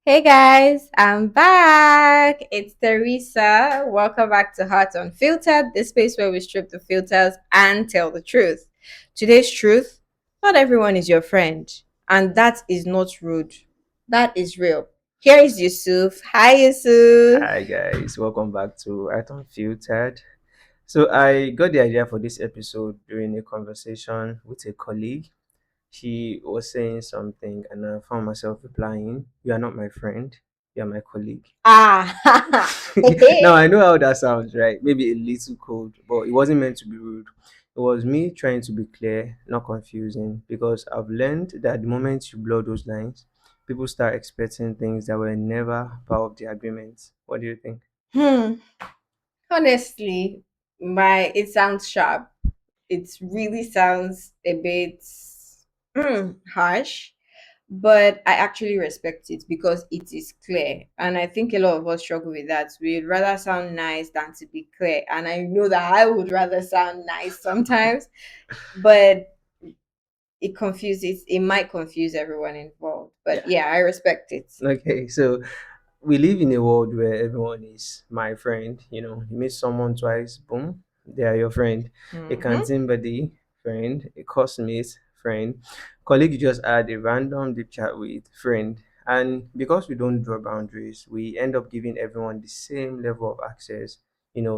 Hey guys, I'm back. It's Teresa. Welcome back to Heart Unfiltered, the space where we strip the filters and tell the truth. Today's truth: not everyone is your friend, and that is not rude. That is real. Here is Yusuf. Hi, Yusuf. Hi guys, welcome back to Unfiltered. So I got the idea for this episode during a conversation with a colleague. She was saying something and I found myself replying, "You are not my friend, you are my colleague." Ah, Now I know how that sounds, right? Maybe a little cold, but it wasn't meant to be rude. It was me trying to be clear, not confusing, because I've learned that the moment you blur those lines, people start expecting things that were never part of the agreement. What do you think? hmm. Honestly, my it sounds sharp. It really sounds a bit harsh, but I actually respect it because it is clear. And I think a lot of us struggle with that. We'd rather sound nice than to be clear. And I know that I would rather sound nice sometimes, but it might confuse everyone involved. But Yeah. yeah, I respect it. Okay, so we live in a world where everyone is my friend. You meet someone twice, boom, they are your friend. A Mm-hmm. canteen buddy, friend. A classmate, friend. Colleague you just add a random deep chat with, friend. And because we don't draw boundaries, we end up giving everyone the same level of access.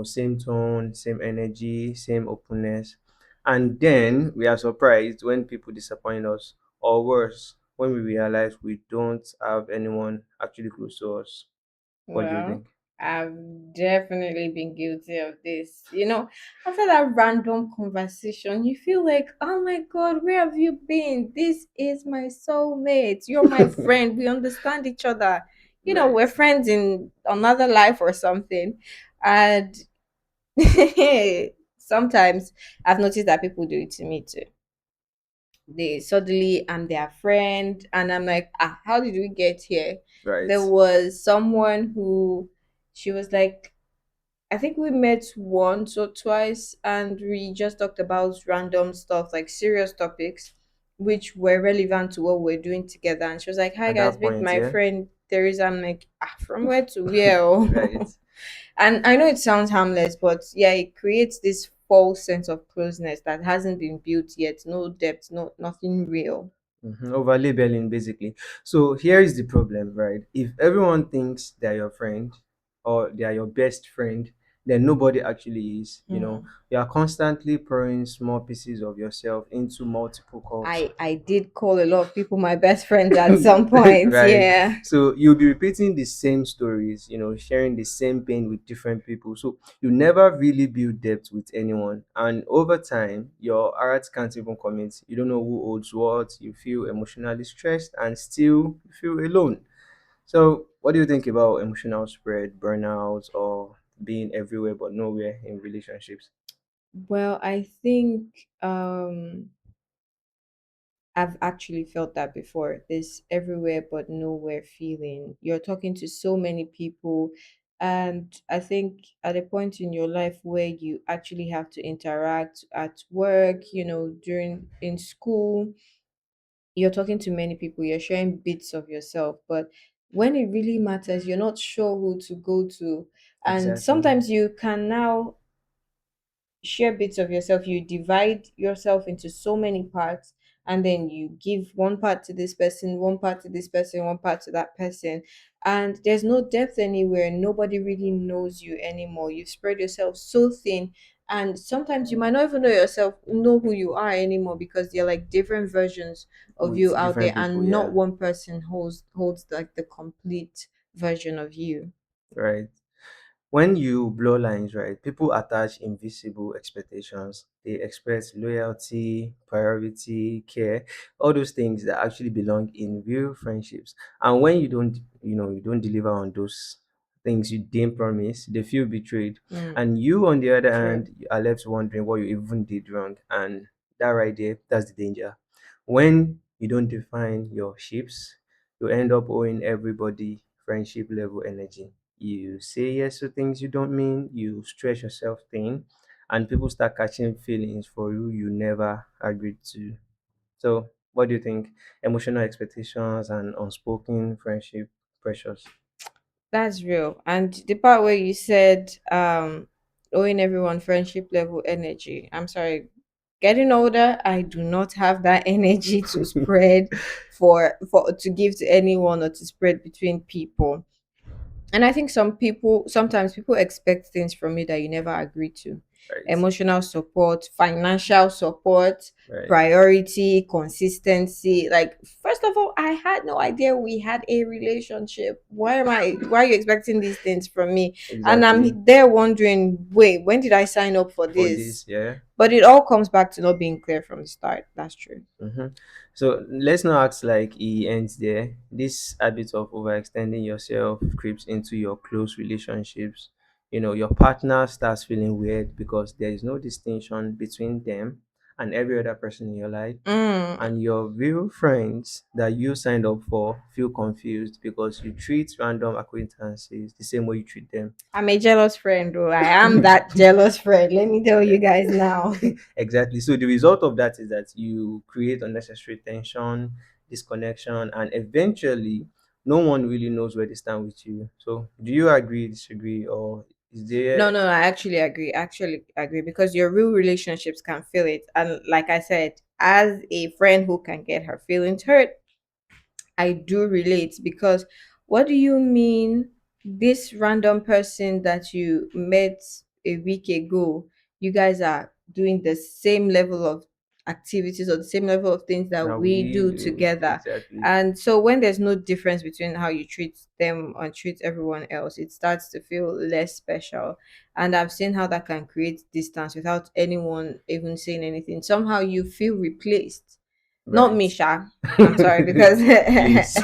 Same tone, same energy, same openness. And then we are surprised when people disappoint us, or worse, when we realize we don't have anyone actually close to us. What do you Well, think? I've definitely been guilty of this. After that random conversation, you feel like, oh my God, where have you been? This is my soulmate. You're my friend. We understand each other. We're Right. friends in another life or something. And sometimes I've noticed that people do it to me too. They suddenly I'm their friend, and I'm like, how did we get here? Right. There was someone who she was like, I think we met once or twice and we just talked about random stuff, like serious topics, which were relevant to what we're doing together. And she was like, hi At guys, that meet point, my yeah. friend Teresa. I'm like, from where to where? Oh?" Right. And I know it sounds harmless, but yeah, it creates this false sense of closeness that hasn't been built yet. No depth, nothing real. Over labeling, basically. So here is the problem, right? If everyone thinks they're your friend or they are your best friend, then nobody actually is. Hmm. You are constantly pouring small pieces of yourself into multiple cups. I did call a lot of people my best friends at some point. Right. Yeah. So you'll be repeating the same stories, sharing the same pain with different people. So you never really build depth with anyone. And over time, your heart can't even commit. You don't know who owes what. You feel emotionally stressed and still feel alone. So what do you think about emotional spread, burnout, or being everywhere but nowhere in relationships? Well, I think I've actually felt that before. This everywhere but nowhere feeling. You're talking to so many people, and I think at a point in your life where you actually have to interact at work, during in school, you're talking to many people, you're sharing bits of yourself, but when it really matters, you're not sure who to go to. And Exactly. sometimes you can now share bits of yourself. You divide yourself into so many parts, and then you give one part to this person, one part to this person, one part to that person. And there's no depth anywhere. Nobody really knows you anymore. You've spread yourself so thin. And sometimes you might not even know who you are anymore because they're like different versions of you With out there, different people, and not yeah. one person holds like the complete version of you. Right. When you blur lines, right, people attach invisible expectations. They expect loyalty, priority, care, all those things that actually belong in real friendships. And when you don't deliver on those things you didn't promise, they feel betrayed. Mm, And you, on the other true. hand, you are left wondering what you even did wrong. And that right there, that's the danger. When you don't define your ships, you end up owing everybody friendship level energy. You say yes to things you don't mean, you stretch yourself thin, and people start catching feelings for you never agreed to. So, what do you think? Emotional expectations and unspoken friendship precious. That's real. And the part where you said owing everyone friendship level energy. I'm sorry. Getting older, I do not have that energy to spread for to give to anyone or to spread between people. And I think sometimes people expect things from you that you never agree to. Right, Emotional support, financial support, right, priority, consistency. Like, first of all, I had no idea we had a relationship. Why are you expecting these things from me? And exactly. I'm there wondering, wait, when did I sign up for For this? this, yeah. But it all comes back to not being clear from the start. That's true. hmm So let's not act like he ends there. This habit of overextending yourself creeps into your close relationships. You know, your partner starts feeling weird because there is no distinction between them and every other person in your life. Mm. And your real friends that you signed up for feel confused because you treat random acquaintances the same way you treat them. I'm a jealous friend, though. I am that jealous friend. Let me tell you guys now. Exactly. So the result of that is that you create unnecessary tension, disconnection, and eventually no one really knows where they stand with you. So do you agree, disagree, or is No, there no, I actually agree. Actually agree because your real relationships can feel it. And like I said, as a friend who can get her feelings hurt, I do relate because what do you mean this random person that you met a week ago, you guys are doing the same level of activities or the same level of things that now we we do do together. exactly And so when there's no difference between how you treat them and treat everyone else, it starts to feel less special. And I've seen how that can create distance without anyone even saying anything. Somehow you feel replaced. Not right? me, Sha. I'm sorry because Please.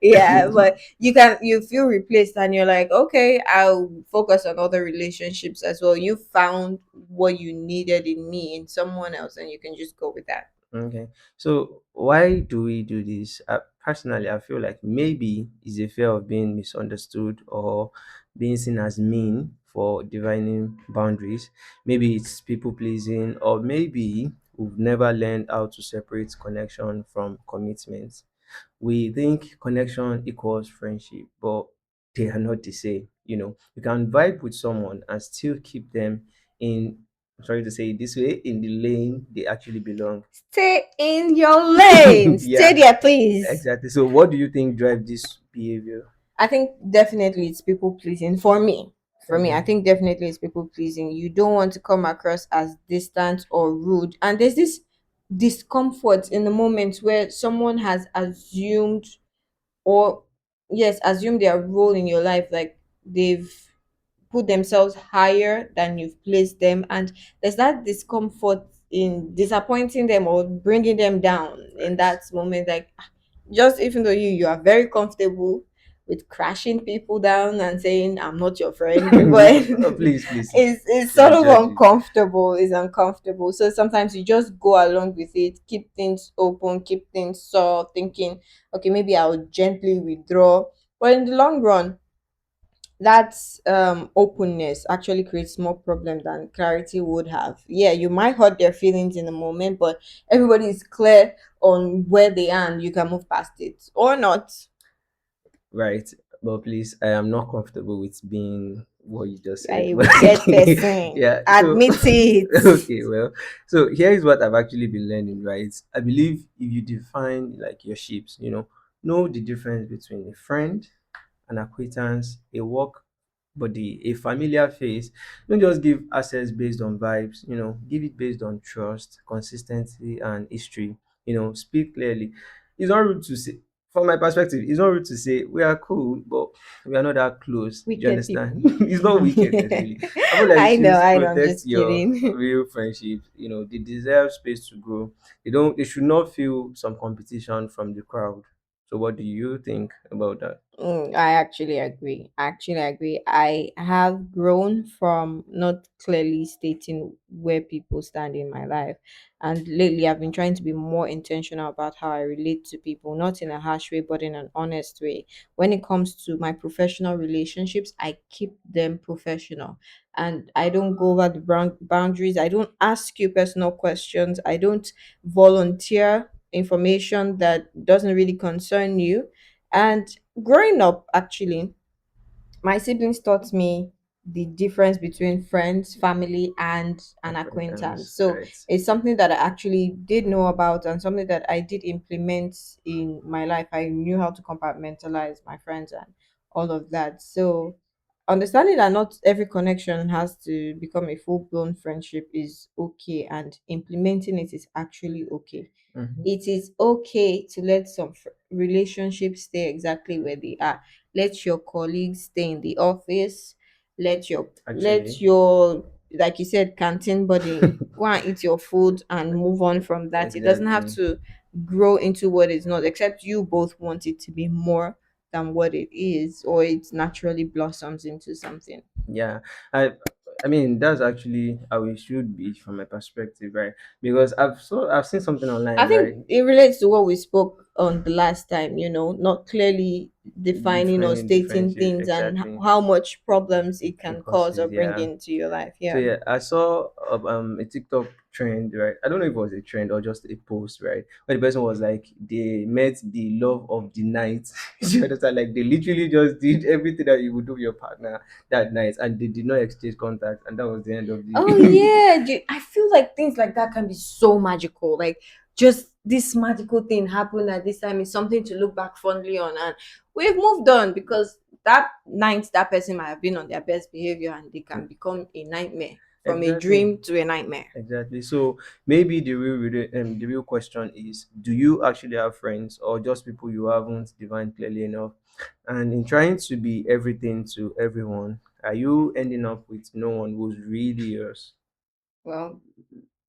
yeah, but you feel replaced and you're like, okay, I'll focus on other relationships as well. You found what you needed in me in someone else and you can just go with that. Okay. So why do we do this? Personally, I feel like maybe it's a fear of being misunderstood or being seen as mean for divining boundaries. Maybe it's people pleasing, or maybe we've never learned how to separate connection from commitment. We think connection equals friendship, but they are not the same. You know, you can vibe with someone and still keep them in, I'm sorry to say it this way, in the lane they actually belong. Stay in your lane. Stay Yeah, there, please. exactly. So, what do you think drive this behavior? I think definitely it's people pleasing for me. For me, Okay, I think definitely it's people pleasing. You don't want to come across as distant or rude. And there's this discomfort in the moment where someone has assumed or yes, assume their role in your life, like they've put themselves higher than you've placed them, and there's that discomfort in disappointing them or bringing them down in right. that moment. Like, just even though you are very comfortable with crashing people down and saying I'm not your friend, but Please, please, it's we sort are of judging. uncomfortable. It's uncomfortable, so sometimes you just go along with it, keep things open, keep things soft, thinking okay, maybe I'll gently withdraw. But in the long run, that openness actually creates more problem than clarity would have. Yeah, you might hurt their feelings in the moment, but everybody is clear on where they are and you can move past it or not. Right. But please, I am not comfortable with being what you just You're said. a But wicked person. yeah, so Admit it. okay, well, so here is what I've actually been learning, right? I believe if you define like your ships, know the difference between a friend, an acquaintance, a work buddy, a familiar face. Don't just give access based on vibes, give it based on trust, consistency, and history. Speak clearly. It's not rude to say, from my perspective, it's not rude to say we are cool, but we are not that close. Do you Wicked understand? people. It's not wickedness, really. I feel like you should I know, I'm protect just your kidding. real friendships. They deserve space to grow. They should not feel some competition from the crowd. So what do you think about that? I actually agree. I have grown from not clearly stating where people stand in my life. And lately, I've been trying to be more intentional about how I relate to people, not in a harsh way, but in an honest way. When it comes to my professional relationships, I keep them professional. And I don't go over the boundaries. I don't ask you personal questions. I don't volunteer information that doesn't really concern you. And growing up, actually, my siblings taught me the difference between friends, family, and an acquaintance. Acquaintance, So right? it's something that I actually did know about and something that I did implement in my life. I knew how to compartmentalize my friends and all of that. So understanding that not every connection has to become a full blown friendship is okay, and implementing it is actually okay. Mm-hmm. It is okay to let some relationships stay exactly where they are. Let your colleagues stay in the office. Let Actually, your, like you said, canteen body go and eat your food and move on from that. It doesn't have exactly. to grow into what it's not, except you both want it to be more than what it is, or it naturally blossoms into something. Yeah, I I mean that's actually how it should be from my perspective, right? Because I've seen something I online, right? think it relates to what we spoke on the last time, not clearly defining or Defining the stating friendship things and exactly. how much problems it It can cause or causes, bring yeah. into your life. So Yeah. yeah, I saw a TikTok trend, right? I don't know if it was a trend or just a post, right? Where the person was like, they met the love of the night. You understand? Like they literally just did everything that you would do with your partner that night, and they did not exchange contact, and that was the end of Oh the. yeah, I feel like things like that can be so magical. Like just this magical thing happened at this time is something to look back fondly on, and we've moved on because that night that person might have been on their best behavior, and they can become a nightmare, from a Exactly. dream to a nightmare. Exactly. So maybe the real question is: do you actually have friends, or just people you haven't defined clearly enough? And in trying to be everything to everyone, are you ending up with no one who's really yours? Well,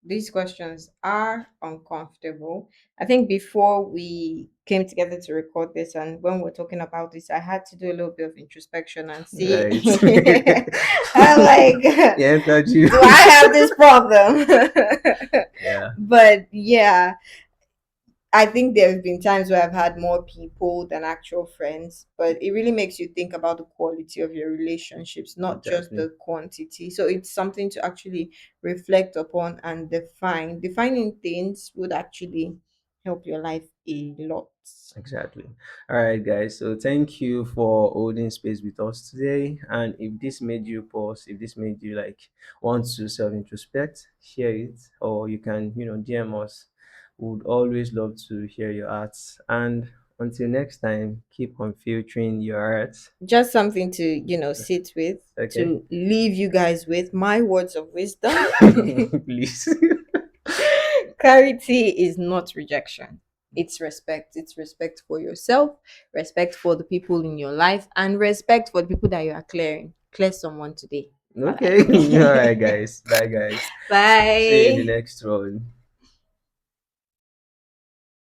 these questions are uncomfortable. I think before we came together to record this and when we're talking about this, I had to do a little bit of introspection and see. Right. I'm like, Yeah, entered you. do I have this problem? Yeah, But yeah, I think there have been times where I've had more people than actual friends, but it really makes you think about the quality of your relationships, not just exactly. the quantity. So it's something to actually reflect upon and define. Defining things would actually help your life a lot. Exactly. All right, guys. So thank you for holding space with us today. And if this made you pause, if this made you like want to self introspect, share it, or you can, DM us. We would always love to hear your arts. And until next time, keep on filtering your arts. Just something to, sit with, Okay. to leave you guys with my words of wisdom. Please. Clarity is not rejection. It's respect. It's respect for yourself, respect for the people in your life, and respect for the people that you are clearing. Clear someone today. Bye Okay. All right, bye. guys. Bye, guys. See you in the Bye. next one.